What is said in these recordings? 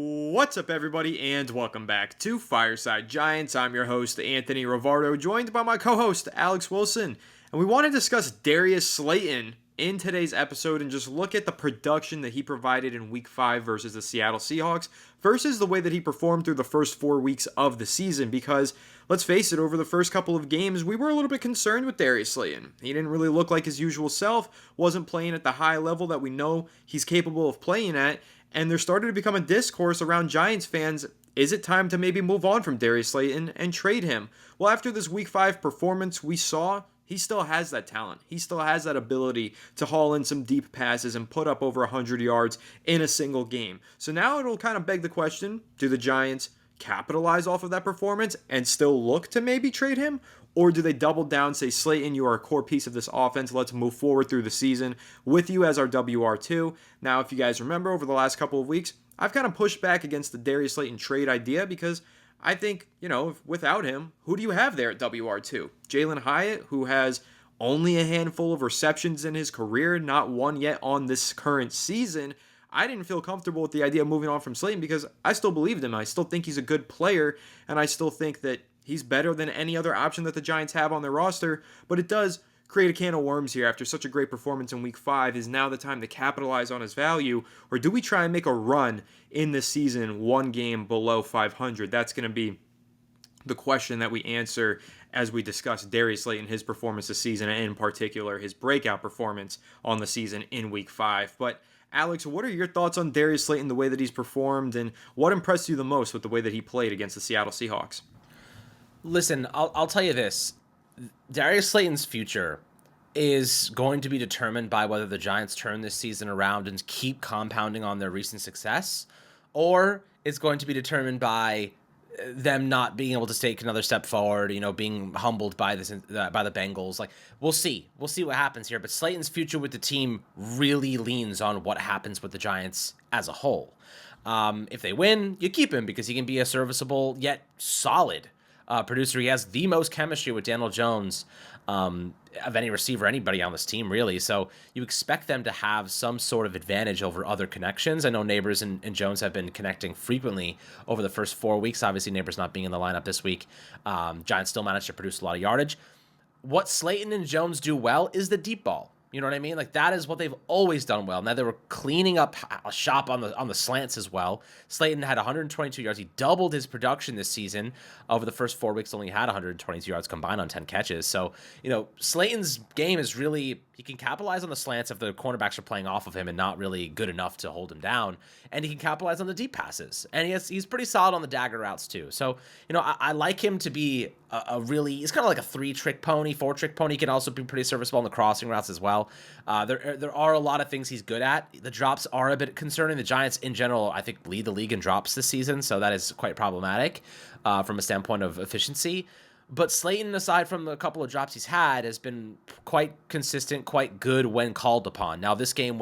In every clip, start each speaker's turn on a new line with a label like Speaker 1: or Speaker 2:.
Speaker 1: What's up, everybody, and welcome back to Fireside Giants. I'm your host, Anthony Rivardo, joined by my co-host, Alex Wilson, and we want to discuss Darius Slayton in today's episode and just look at the production that he provided in Week 5 versus the Seattle Seahawks versus the way that he performed through the first 4 weeks of the season, because, let's face it, over the first couple of games, we were a little bit concerned with Darius Slayton. He didn't really look like his usual self, wasn't playing at the high level that we know he's capable of playing at, and there started to become a discourse around Giants fans. Is it time to maybe move on from Darius Slayton and trade him? Well, after this Week 5 performance we saw, he still has that talent. He still has that ability to haul in some deep passes and put up over 100 yards in a single game. So now it'll kind of beg the question, do the Giants capitalize off of that performance and still look to maybe trade him? Or do they double down, say, Slayton, you are a core piece of this offense. Let's move forward through the season with you as our WR2. Now, if you guys remember, over the last couple of weeks, I've kind of pushed back against the Darius Slayton trade idea because I think, without him, who do you have there at WR2? Jalen Hyatt, who has only a handful of receptions in his career, not one yet on this current season. I didn't feel comfortable with the idea of moving on from Slayton because I still believed him. I still think he's a good player, and I still think that he's better than any other option that the Giants have on their roster, but it does create a can of worms here after such a great performance in Week 5. Is now the time to capitalize on his value, or do we try and make a run in this season one game below 500? That's going to be the question that we answer as we discuss Darius Slayton, his performance this season, and in particular his breakout performance on the season in Week 5. But Alex, what are your thoughts on Darius Slayton, the way that he's performed, and what impressed you the most with the way that he played against the Seattle Seahawks?
Speaker 2: Listen, I'll tell you this. Darius Slayton's future is going to be determined by whether the Giants turn this season around and keep compounding on their recent success, or it's going to be determined by them not being able to take another step forward, being humbled by the Bengals. Like, we'll see what happens here. But Slayton's future with the team really leans on what happens with the Giants as a whole. If they win, you keep him because he can be a serviceable yet solid producer. He has the most chemistry with Daniel Jones of any receiver, anybody on this team, really. So you expect them to have some sort of advantage over other connections. I know Neighbors and Jones have been connecting frequently over the first 4 weeks. Obviously, Neighbors not being in the lineup this week. Giants still managed to produce a lot of yardage. What Slayton and Jones do well is the deep ball. You know what I mean? Like, that is what they've always done well. Now they were cleaning up a shop on the slants as well. Slayton had 122 yards. He doubled his production this season. Over the first 4 weeks, only had 122 yards combined on 10 catches. So, Slayton's game is really, he can capitalize on the slants if the cornerbacks are playing off of him and not really good enough to hold him down. And he can capitalize on the deep passes. And he's pretty solid on the dagger routes too. So, I like him to be he's kind of like a 3-trick pony, 4-trick pony. He can also be pretty serviceable on the crossing routes as well. There are a lot of things he's good at. The drops are a bit concerning. The Giants in general, I think, lead the league in drops this season, so that is quite problematic from a standpoint of efficiency. But Slayton, aside from the couple of drops he's had, has been quite consistent, quite good when called upon. Now, this game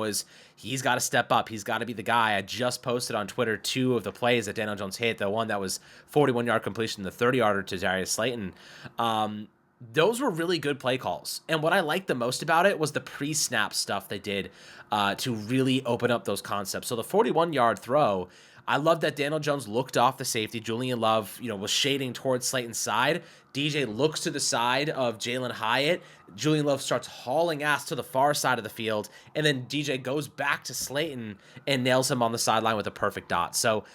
Speaker 2: he's got to step up. He's got to be the guy. I just posted on Twitter 2 of the plays that Daniel Jones hit. The one that was 41-yard completion, the 30-yarder to Darius Slayton. Those were really good play calls. And what I liked the most about it was the pre-snap stuff they did to really open up those concepts. So the 41-yard throw, I love that Daniel Jones looked off the safety. Julian Love, was shading towards Slayton's side. DJ looks to the side of Jalen Hyatt. Julian Love starts hauling ass to the far side of the field. And then DJ goes back to Slayton and nails him on the sideline with a perfect dot. So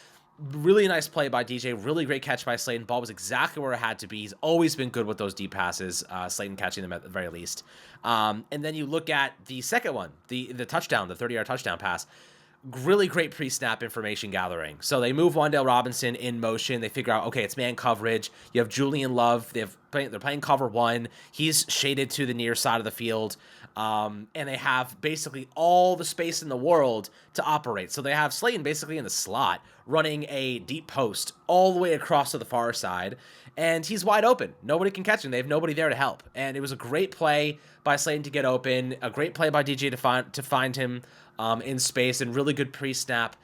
Speaker 2: really nice play by DJ. Really great catch by Slayton. Ball was exactly where it had to be. He's always been good with those deep passes. Slayton catching them at the very least. And then you look at the second one, the touchdown, the 30-yard touchdown pass. Really great pre-snap information gathering. So they move Wan'Dale Robinson in motion. They figure out, okay, it's man coverage. You have Julian Love. They're playing cover 1. He's shaded to the near side of the field. And they have basically all the space in the world to operate. So they have Slayton basically in the slot running a deep post all the way across to the far side. And he's wide open. Nobody can catch him. They have nobody there to help. And it was a great play by Slayton to get open. A great play by DJ to find him in space, and really good pre-snap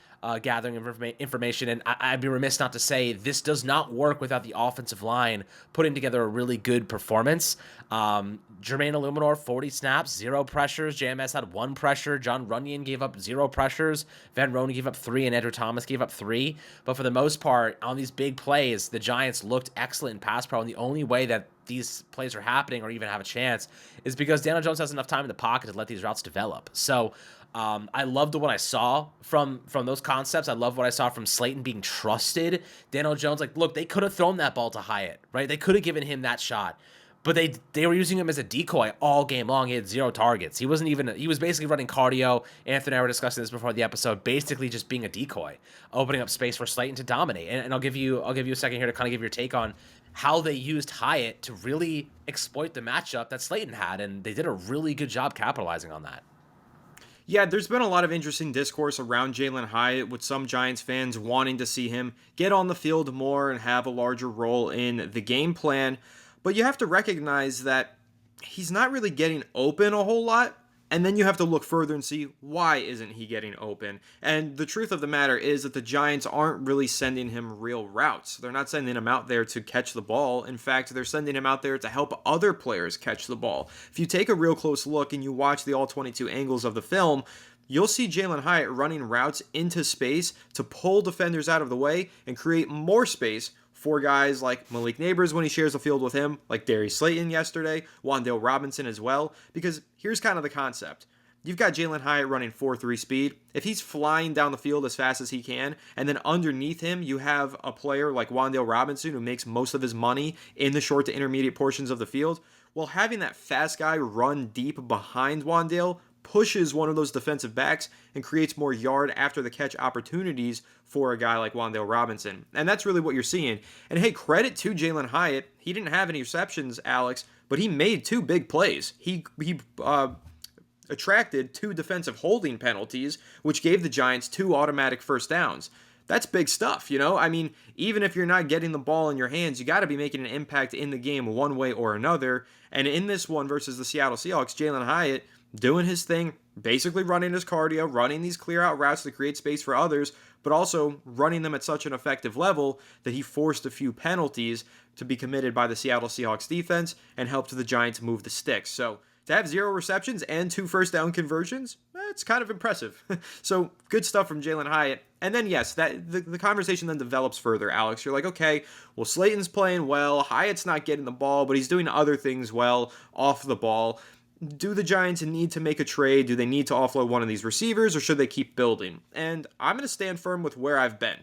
Speaker 2: gathering information. And I'd be remiss not to say this does not work without the offensive line putting together a really good performance. Jermaine Illuminor, 40 snaps, 0 pressures. JMS had 1 pressure. John Runyon gave up 0 pressures. Van Ronen gave up 3, and Andrew Thomas gave up 3. But for the most part, on these big plays, the Giants looked excellent in pass pro, and the only way that these plays are happening or even have a chance is because Daniel Jones has enough time in the pocket to let these routes develop. So I loved what I saw from those concepts. I love what I saw from Slayton being trusted. Daniel Jones, like, look, they could have thrown that ball to Hyatt, right? They could have given him that shot. But they were using him as a decoy all game long. He had 0 targets. He was basically running cardio. Anthony and I were discussing this before the episode, basically just being a decoy, opening up space for Slayton to dominate. And I'll give you a second here to kind of give your take on how they used Hyatt to really exploit the matchup that Slayton had, and they did a really good job capitalizing on that.
Speaker 1: Yeah, there's been a lot of interesting discourse around Jalen Hyatt, with some Giants fans wanting to see him get on the field more and have a larger role in the game plan. But you have to recognize that he's not really getting open a whole lot. And then you have to look further and see, why isn't he getting open? And the truth of the matter is that the Giants aren't really sending him real routes. They're not sending him out there to catch the ball. In fact, they're sending him out there to help other players catch the ball. If you take a real close look and you watch the all 22 angles of the film, you'll see Jalen Hyatt running routes into space to pull defenders out of the way and create more space for guys like Malik Neighbors when he shares the field with him, like Darius Slayton yesterday, Wan'Dale Robinson as well. Because here's kind of the concept. You've got Jalen Hyatt running 4.3 speed. If he's flying down the field as fast as he can, and then underneath him you have a player like Wan'Dale Robinson who makes most of his money in the short to intermediate portions of the field, well, having that fast guy run deep behind Wan'Dale pushes one of those defensive backs and creates more yard after the catch opportunities for a guy like Wan'Dale Robinson. And that's really what you're seeing. And hey, credit to Jalen Hyatt. He didn't have any receptions, Alex, but he made 2 big plays. He attracted 2 defensive holding penalties, which gave the Giants 2 automatic first downs. That's big stuff, you know? I mean, even if you're not getting the ball in your hands, you got to be making an impact in the game one way or another. And in this one versus the Seattle Seahawks, Jalen Hyatt doing his thing, basically running his cardio, running these clear out routes to create space for others, but also running them at such an effective level that he forced a few penalties to be committed by the Seattle Seahawks defense and helped the Giants move the sticks. So to have 0 receptions and 2 first down conversions, it's kind of impressive. So good stuff from Jalen Hyatt. And then, yes, that the conversation then develops further, Alex. You're like, okay, well, Slayton's playing well. Hyatt's not getting the ball, but he's doing other things well off the ball. Do the Giants need to make a trade? Do they need to offload one of these receivers, or should they keep building? And I'm going to stand firm with where I've been.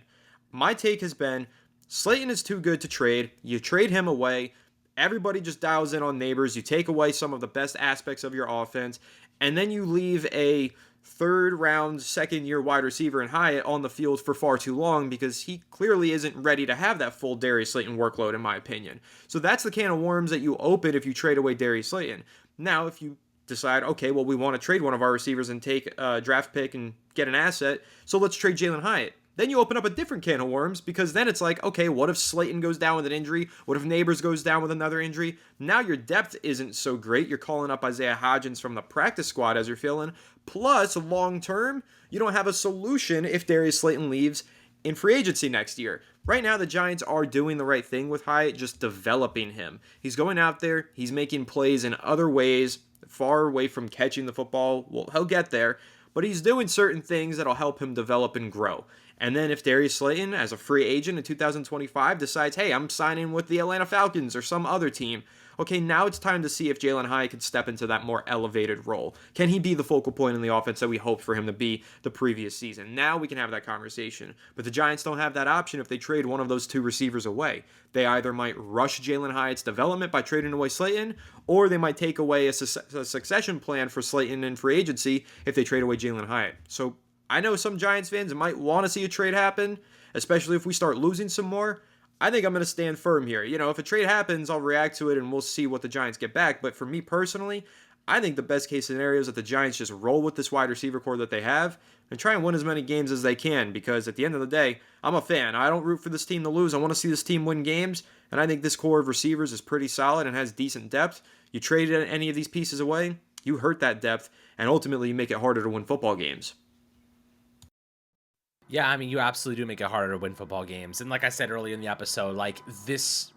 Speaker 1: My take has been Slayton is too good to trade. You trade him away. Everybody just dials in on Neighbors. You take away some of the best aspects of your offense, and then you leave a third-round, second-year wide receiver in Hyatt on the field for far too long because he clearly isn't ready to have that full Darius Slayton workload, in my opinion. So that's the can of worms that you open if you trade away Darius Slayton. Now, if you decide, okay, well, we want to trade one of our receivers and take a draft pick and get an asset, so let's trade Jalen Hyatt. Then you open up a different can of worms because then it's like, okay, what if Slayton goes down with an injury? What if Neighbors goes down with another injury? Now your depth isn't so great. You're calling up Isaiah Hodgins from the practice squad as you're feeling. Plus, long term, you don't have a solution if Darius Slayton leaves in free agency next year. Right now, the Giants are doing the right thing with Hyatt, just developing him. He's going out there, he's making plays in other ways, far away from catching the football. Well, he'll get there, but he's doing certain things that'll help him develop and grow. And then if Darius Slayton, as a free agent in 2025, decides, hey, I'm signing with the Atlanta Falcons or some other team, okay, now it's time to see if Jalen Hyatt can step into that more elevated role. Can he be the focal point in the offense that we hoped for him to be the previous season? Now we can have that conversation. But the Giants don't have that option if they trade one of those 2 receivers away. They either might rush Jalen Hyatt's development by trading away Slayton, or they might take away a succession plan for Slayton in free agency if they trade away Jalen Hyatt. So I know some Giants fans might want to see a trade happen, especially if we start losing some more. I think I'm going to stand firm here. You know, if a trade happens, I'll react to it and we'll see what the Giants get back. But for me personally, I think the best case scenario is that the Giants just roll with this wide receiver core that they have and try and win as many games as they can, because at the end of the day, I'm a fan. I don't root for this team to lose. I want to see this team win games, and I think this core of receivers is pretty solid and has decent depth. You trade any of these pieces away, you hurt that depth, and ultimately you make it harder to win football games.
Speaker 2: Yeah, I mean, you absolutely do make it harder to win football games. And like I said earlier in the episode, like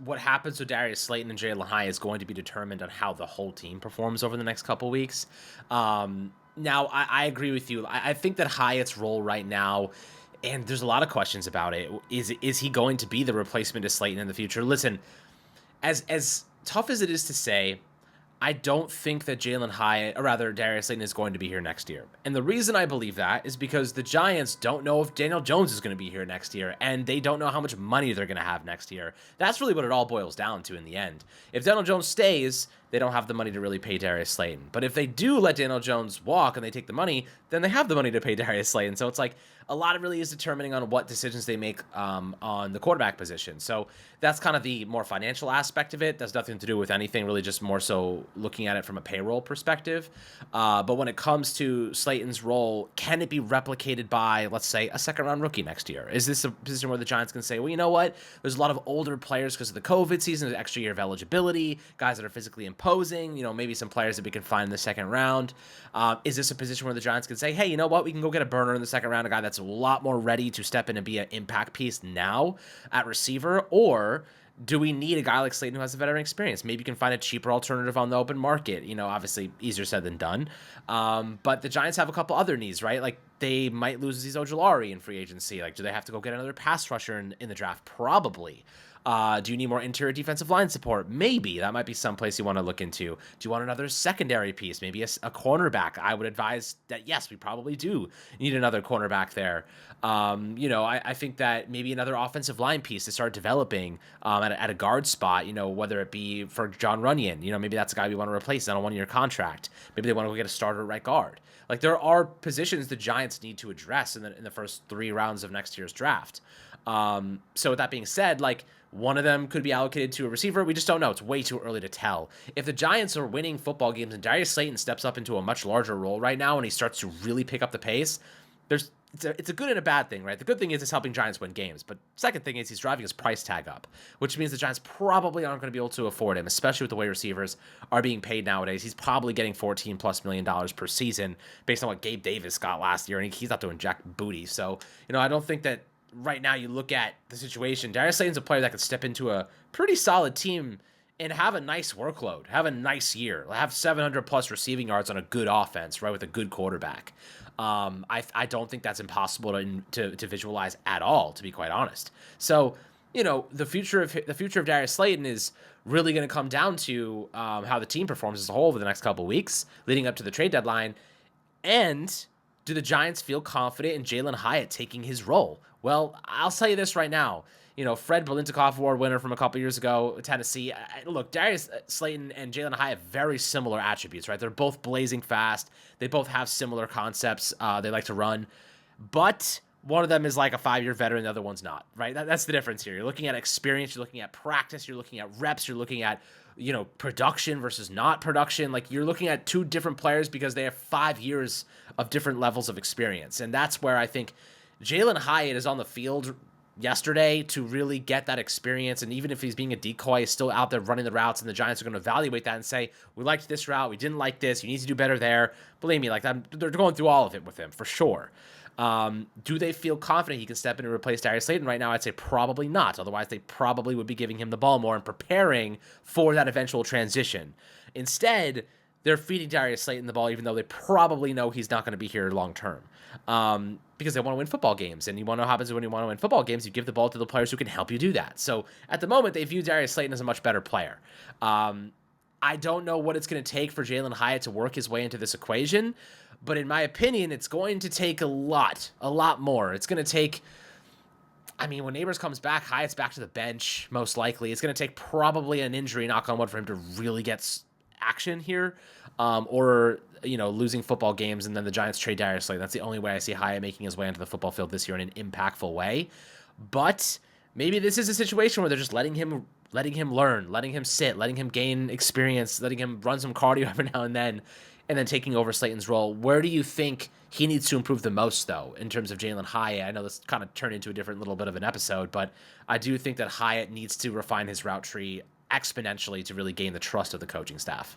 Speaker 2: what happens with Darius Slayton and Jalen Hyatt is going to be determined on how the whole team performs over the next couple weeks. Now, I agree with you. I think that Hyatt's role right now, and there's a lot of questions about it, is he going to be the replacement to Slayton in the future? Listen, as tough as it is to say, I don't think that Jalen Hyatt, or rather Darius Slayton, is going to be here next year. And the reason I believe that is because the Giants don't know if Daniel Jones is going to be here next year, and they don't know how much money they're going to have next year. That's really what it all boils down to in the end. If Daniel Jones stays, they don't have the money to really pay Darius Slayton. But if they do let Daniel Jones walk and they take the money, then they have the money to pay Darius Slayton. So it's like a lot of really is determining on what decisions they make on the quarterback position. So that's kind of the more financial aspect of it. That's nothing to do with anything, really just more so looking at it from a payroll perspective. But when it comes to Slayton's role, can it be replicated by, let's say, a second-round rookie next year? Is this a position where the Giants can say, well, you know what? There's a lot of older players because of the COVID season, there's an extra year of eligibility, guys that are physically imposing, maybe some players that we can find in the second round. Is this a position where the Giants can say, hey, you know what? We can go get a burner in the second round, a guy that's a lot more ready to step in and be an impact piece now at receiver? Or do we need a guy like Slayton who has a veteran experience? Maybe you can find a cheaper alternative on the open market. Obviously easier said than done. But the Giants have a couple other needs, right? Like they might lose Azeez Ojulari in free agency. Like, do they have to go get another pass rusher in the draft? Probably. Do you need more interior defensive line support? Maybe. That might be someplace you want to look into. Do you want another secondary piece? Maybe a cornerback? I would advise that, yes, we probably do need another cornerback there. I think that maybe another offensive line piece to start developing at a guard spot, whether it be for John Runyon. Maybe that's a guy we want to replace on a one-year contract. Maybe they want to go get a starter at right guard. Like, there are positions the Giants need to address in the first 3 rounds of next year's draft. So with that being said, like, one of them could be allocated to a receiver. We just don't know. It's way too early to tell. If the Giants are winning football games and Darius Slayton steps up into a much larger role right now and he starts to really pick up the pace, it's a good and a bad thing, right? The good thing is it's helping Giants win games. But second thing is he's driving his price tag up, which means the Giants probably aren't going to be able to afford him, especially with the way receivers are being paid nowadays. He's probably getting $14+ million per season based on what Gabe Davis got last year, and he's not doing jack booty. So, I don't think that right now you look at the situation, Darius Slayton's a player that could step into a pretty solid team and have a nice workload, have a nice year, have 700+ receiving yards on a good offense, right, with a good quarterback. I don't think that's impossible to visualize at all, to be quite honest. So, the future of Darius Slayton is really going to come down to how the team performs as a whole over the next couple of weeks leading up to the trade deadline. And do the Giants feel confident in Jalen Hyatt taking his role? Well, I'll tell you this right now. Fred Biletnikoff Award winner from a couple years ago, Tennessee. Look, Darius Slayton and Jalen Hyatt have very similar attributes, right? They're both blazing fast. They both have similar concepts they like to run. But one of them is like a 5-year veteran, the other one's not, right? That's the difference here. You're looking at experience, you're looking at practice, you're looking at reps, you're looking at production versus not production. Like, you're looking at 2 different players because they have 5 years of different levels of experience. And that's where I think Jalen Hyatt is on the field yesterday to really get that experience. And even if he's being a decoy, he's still out there running the routes, and the Giants are going to evaluate that and say, we liked this route, we didn't like this, you need to do better there. Believe me, like, they're going through all of it with him for sure. Do they feel confident he can step in and replace Darius Slayton right now? I'd say probably not. Otherwise, they probably would be giving him the ball more and preparing for that eventual transition. Instead, they're feeding Darius Slayton the ball, even though they probably know he's not going to be here long term. Because they want to win football games. And you want to know what happens when you want to win football games. You give the ball to the players who can help you do that. So at the moment, they view Darius Slayton as a much better player. I don't know what it's going to take for Jalen Hyatt to work his way into this equation. But in my opinion, it's going to take a lot more. It's going to take, when Neighbors comes back, Hyatt's back to the bench, most likely. It's going to take probably an injury, knock on wood, for him to really get action here. Or losing football games, and then the Giants trade Darius Slayton. That's the only way I see Hyatt making his way into the football field this year in an impactful way. But maybe this is a situation where they're just letting him learn, letting him sit, letting him gain experience, letting him run some cardio every now and then taking over Slayton's role. Where do you think he needs to improve the most, though, in terms of Jalen Hyatt? I know this kind of turned into a different little bit of an episode, but I do think that Hyatt needs to refine his route tree exponentially to really gain the trust of the coaching staff.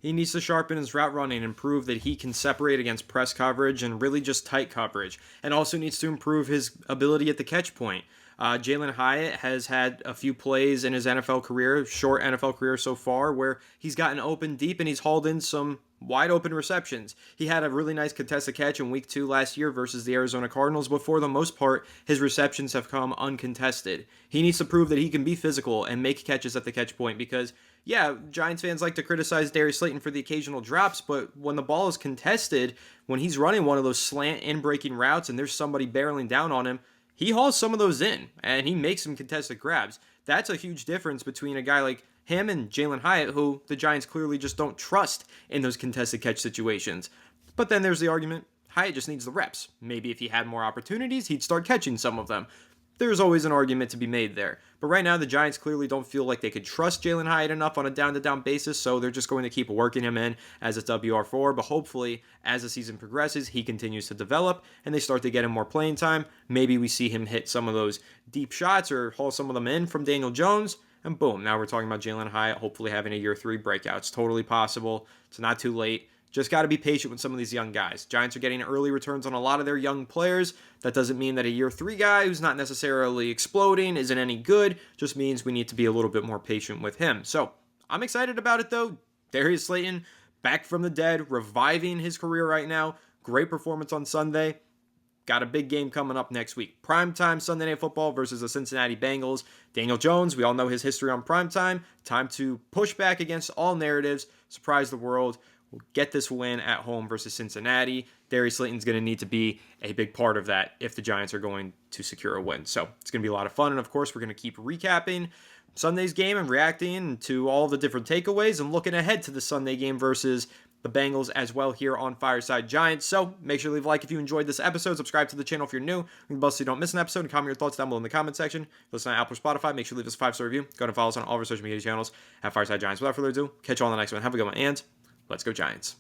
Speaker 1: He needs to sharpen his route running and prove that he can separate against press coverage and really just tight coverage. And also needs to improve his ability at the catch point. Jalen Hyatt has had a few plays in his NFL career, short NFL career so far, where he's gotten open deep and he's hauled in some wide open receptions. He had a really nice contested catch in week 2 last year versus the Arizona Cardinals, but for the most part, his receptions have come uncontested. He needs to prove that he can be physical and make catches at the catch point because, yeah, Giants fans like to criticize Darius Slayton for the occasional drops, but when the ball is contested, when he's running one of those slant in-breaking routes and there's somebody barreling down on him, he hauls some of those in, and he makes some contested grabs. That's a huge difference between a guy like him and Jalen Hyatt, who the Giants clearly just don't trust in those contested catch situations. But then there's the argument, Hyatt just needs the reps. Maybe if he had more opportunities, he'd start catching some of them. There's always an argument to be made there. But right now, the Giants clearly don't feel like they could trust Jalen Hyatt enough on a down-to-down basis, so they're just going to keep working him in as a WR4. But hopefully, as the season progresses, he continues to develop, and they start to get him more playing time. Maybe we see him hit some of those deep shots or haul some of them in from Daniel Jones, and boom, now we're talking about Jalen Hyatt hopefully having a year 3 breakout. It's totally possible. It's not too late. Just got to be patient with some of these young guys. Giants are getting early returns on a lot of their young players. That doesn't mean that a year 3 guy who's not necessarily exploding isn't any good. Just means we need to be a little bit more patient with him. So I'm excited about it though. Darius Slayton back from the dead, reviving his career right now. Great performance on Sunday. Got a big game coming up next week. Primetime Sunday Night Football versus the Cincinnati Bengals. Daniel Jones, we all know his history on primetime. Time to push back against all narratives, surprise the world. We'll get this win at home versus Cincinnati. Darius Slayton's going to need to be a big part of that if the Giants are going to secure a win. So it's going to be a lot of fun. And of course, we're going to keep recapping Sunday's game and reacting to all the different takeaways and looking ahead to the Sunday game versus the Bengals as well here on Fireside Giants. So make sure to leave a like if you enjoyed this episode. Subscribe to the channel if you're new. Ring the bell so you don't miss an episode, and comment your thoughts down below in the comment section. Listen on Apple or Spotify. Make sure to leave us a 5-star review. Go ahead and follow us on all of our social media channels at Fireside Giants. Without further ado, catch you all on the next one. Have a good one, and let's go Giants.